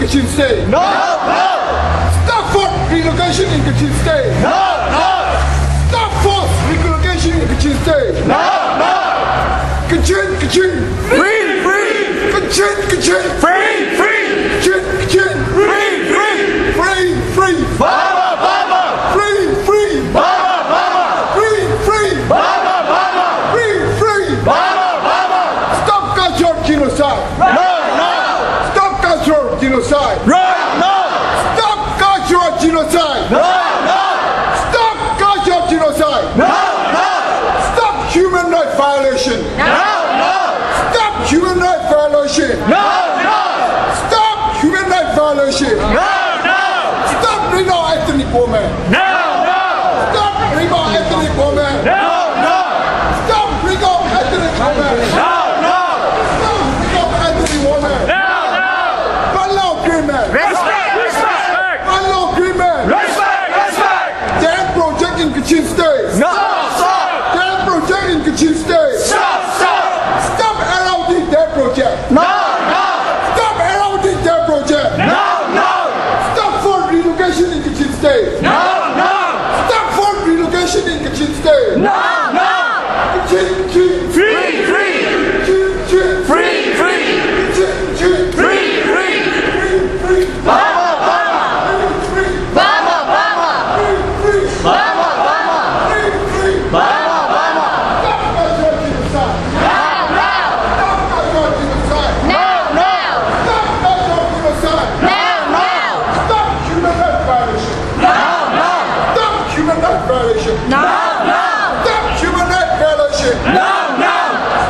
Kachin State. No, no. Stop forced relocation in Kachin State. No, no. Stop forced relocation in Kachin State. No, no. Kachin, Kachin. Free, free. Kachin, Kachin. Free, free. Kachin, Kachin. Free, free. Free, free. Burma, Burma. Free, free. Burma, Burma. Free, free. Burma, Burma. Free, free. Burma, Burma. Stop cultural genocide. No, no. Stop cultural genocide. Right, no. Stop cultural genocide. No, no. Stop cultural genocide. No, no. Stop human rights violation. No, no. Stop human rights violation. No, no. Stop human rights violation. No, no. Stop bringing out ethnic women. No, no. Stop bringing out ethnic women. No, no. Stop bringing out ethnic women. No, no. Stop bringing out ethnic women. No, no. Unlaw agreement. Respect, respect. Unlaw agreement. Respect, respect. Dam project in Kachin State. No, stop. Dam project in Kachin State. Stop, stop. Stop LLD dam project. No, no. Stop LLD dam project. No, no. Stop forced relocation in Kachin State. No, no. Stop forced relocation in Kachin State. No, no. Kachin, Kachin. Free, free. Kachin, Kachin. Free, free. Kachin, Kachin. Free, free. Free, free. Burma, Burma. Free, Burma, Burma. free, free. Burma, Burma. Free, free. Burma, Burma. Stop cultural genocide. Now, now. Stop cultural genocide. Now, now. Stop cultural genocide. Now, now. Stop human rights violation. No, no. Stop human rights violation. No, no. Stop human rights violation. No, no.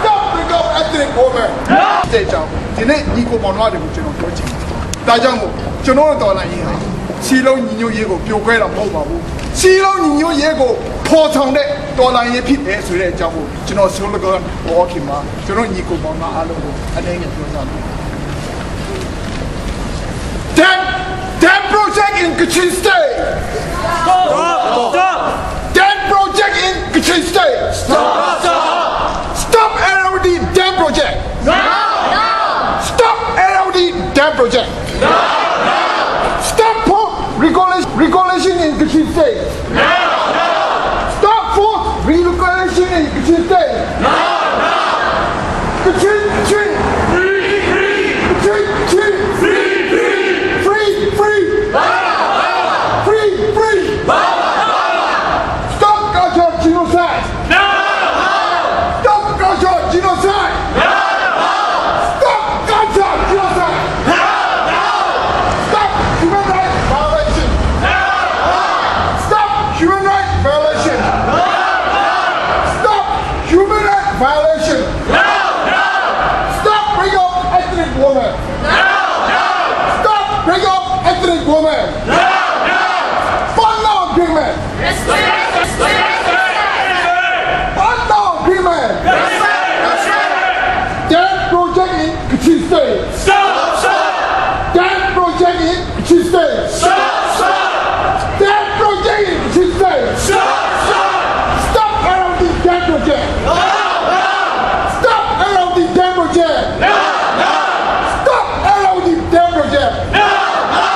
Stop bringing out ethnic women. No. တဲ့ကြောင့်ဒီနေ့ညီကိုမောင်နှမတွေကိုကျွန်တော်ပြောချင်တယ်။ဒါကြောင့်မို့ကျွန်တော်တို့တော်လိုင်းရေးဟာစီလုံးညီညွတ်ရေးကိုပြိုခွဲတာမဟုတ်ပါဘူး။စီလုံးညီညွတ်ရေးကိုပေါ်ဆောင်တဲ့တော်လိုင်းရေးဖြစ်တယ်ဆိုတဲ့အကြောင်းကိုကျွန်တော်ဆိုလိုကောဘောခင်မှာကျွန်တော်ညီကိုမောင်နှမအားလုံးကိုအနေနဲ့ပြောကြားပါတယ်။ Dam project in Kachin State. Stop, stop. Dam project in Kachin State. Stop, stop. Stop LLD dam project. No, no. Stop LLD dam project. No, no. Stop port regulation in Kachin State. No, no. Stop force relocation in Kachin State. No, no. Kachin, Kachin. Free, free. Kachin, Kachin. Free, free. Free, free. Burma, Burma. Free, free. Burma, Burma. Stop cultural genocide. No, no. Stop cultural genocide. No, no. Stop cultural genocide. No, no. Stop human rights violation. No, no. Stop human rights violation. No, no. Stop human rights violation. No, no. Stop bringing up ethnic women. No, no. Stop bringing up ethnic women. No, no. Unlaw agreement. Respect, respect, respect. Unlaw agreement. Respect, respect. Dam project in Kachin State. Stop, stop. Dam project in Kachin State. Stop, stop. Dam project in Kachin State. Stop, stop. Stop LLD dam project. No, no. Stop LLD dam project. No, no. Stop LLD dam project. No, no.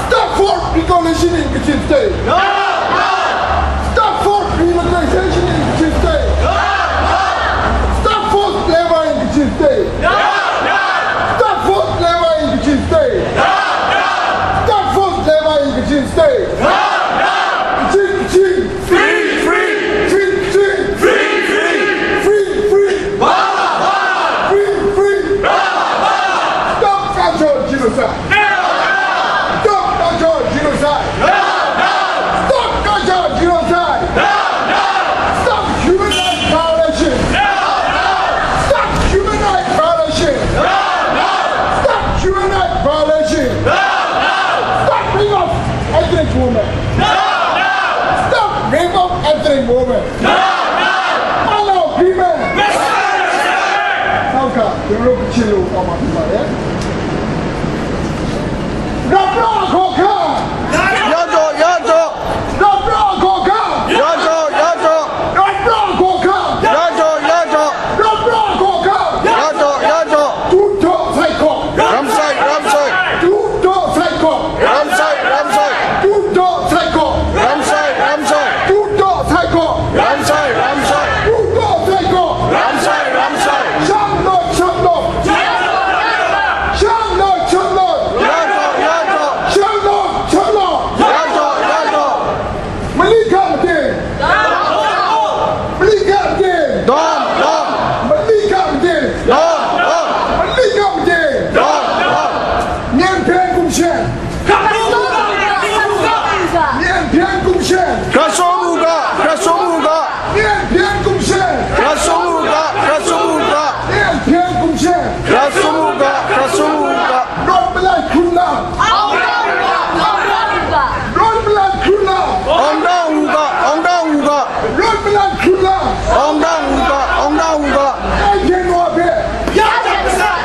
Stop forced relocation in Kachin State. No, no. Stop forced relocation in Kachin State. No, no. Stop forced labor in Kachin State. No, no. Stop forced labor in Kachin State. No, no. Stop forced labor in Kachin State. No, no. Kachin, Kachin. Free, free. Kachin, Kachin. Free, free. Free, free. Burma, Burma. Free, free. Burma, Burma. Stop cultural genocide. No, no. Stop cultural genocide. No, no. Stop cultural genocide. No, no. Stop human rights violation. No, no. Stop human rights violation. No, no. Stop human rights violation. No, no. Stop bringing up ethnic women. No, no. Stop bringing up ethnic women. No, no. Unlaw agreement. Respect, respect. How come? You look at you, Mama, yeah? Rabra Koka! Yato, yato. Rabra Koka! Yato, yato. Rabra Koka! Yato, yato. Rabra Koka! Yato, yato. Tuto Psycho! Ramsay, Ramsay. Tuto Kula. Ông đang uga. I cannot bear. Ya Jamsan.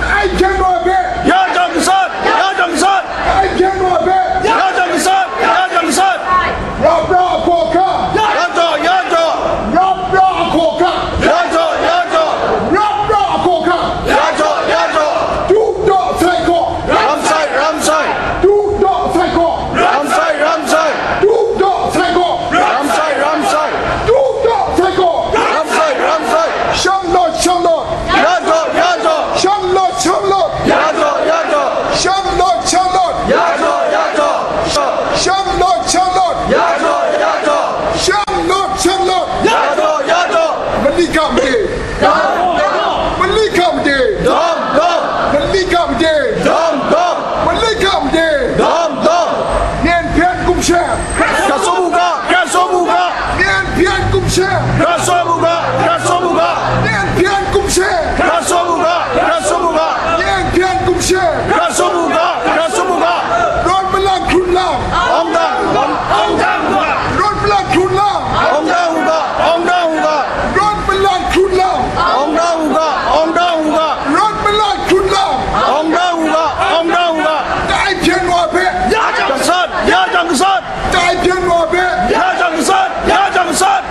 I cannot bear. Ya Jamsan. I cannot bear. Ya Jamsan. Rabra Koka. Ya jo. Rabra Koka. Ya jo. Rabra Koka. Ya jo. Do not psycho. Ramsai. Do not psycho. Ramsai. Do not psycho. Ramsai. Do not psycho. Ramsai. Shamlot. Ya jo. Shamlot. Ya jo. Shamlot. Ya jo. Shamlot. Ya jo. Shamlot. Ya jo. Malikam Day. Dom. Malikam Day. Dom. Malikam Day. Dom. Malikam Day. Dom. Nien Pian Kumsha. Kasobuga. Nien Pian Kumsha. Kasobuga. Nien Pian Kumsha. Kasobuga. Nien Pian Kumsha. Kasobuga. Ron Malang Kunlam. Ông đang uga. Ron Malang Kunlam. Ông đang uga. Ron Malang Kunlam. Ông đang uga. Ron Malang Kunlam. Ông đang uga. Dai Pian Wabe. Ya Jamsan. Dai Pian Wabe. Ya Jamsan.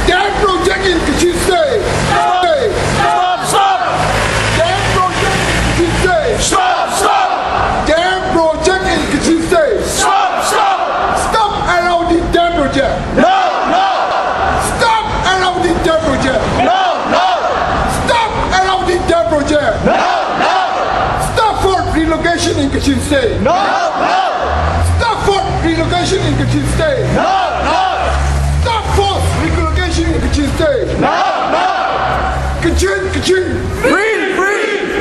Dam project in Kachin State. Stop. Dam project in Kachin State. Stop. Dam project in Kachin State. Stop. Stop around the dam project. No. Stop around the dam project. No. Stop around the dam project. Stop for relocation in Kachin State. No. Stop for relocation in Kachin State. Stop for relocation in Kachin State. Kachin. Free.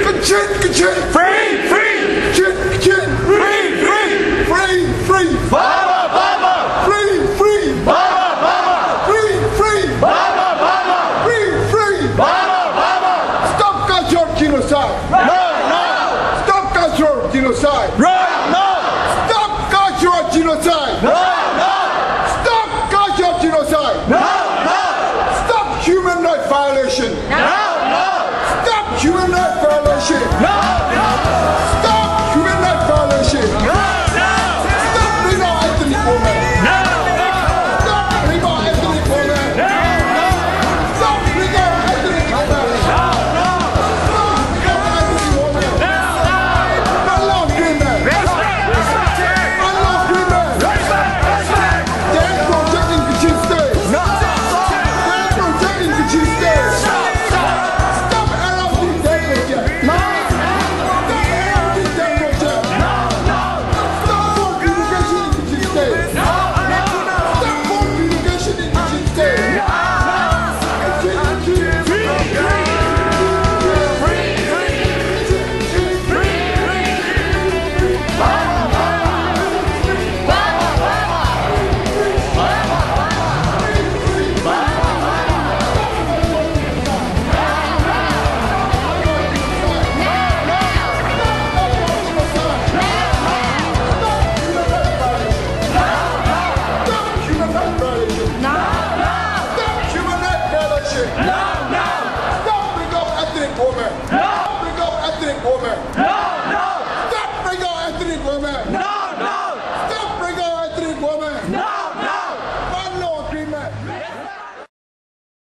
Kachin. Free. Kachin. Free. Baba. Free. Baba. Free. Stop cultural genocide. No. Stop cultural genocide. Right. No. Stop cultural genocide. No. Stop cultural genocide. No. Stop human rights violation. No. Stop human rights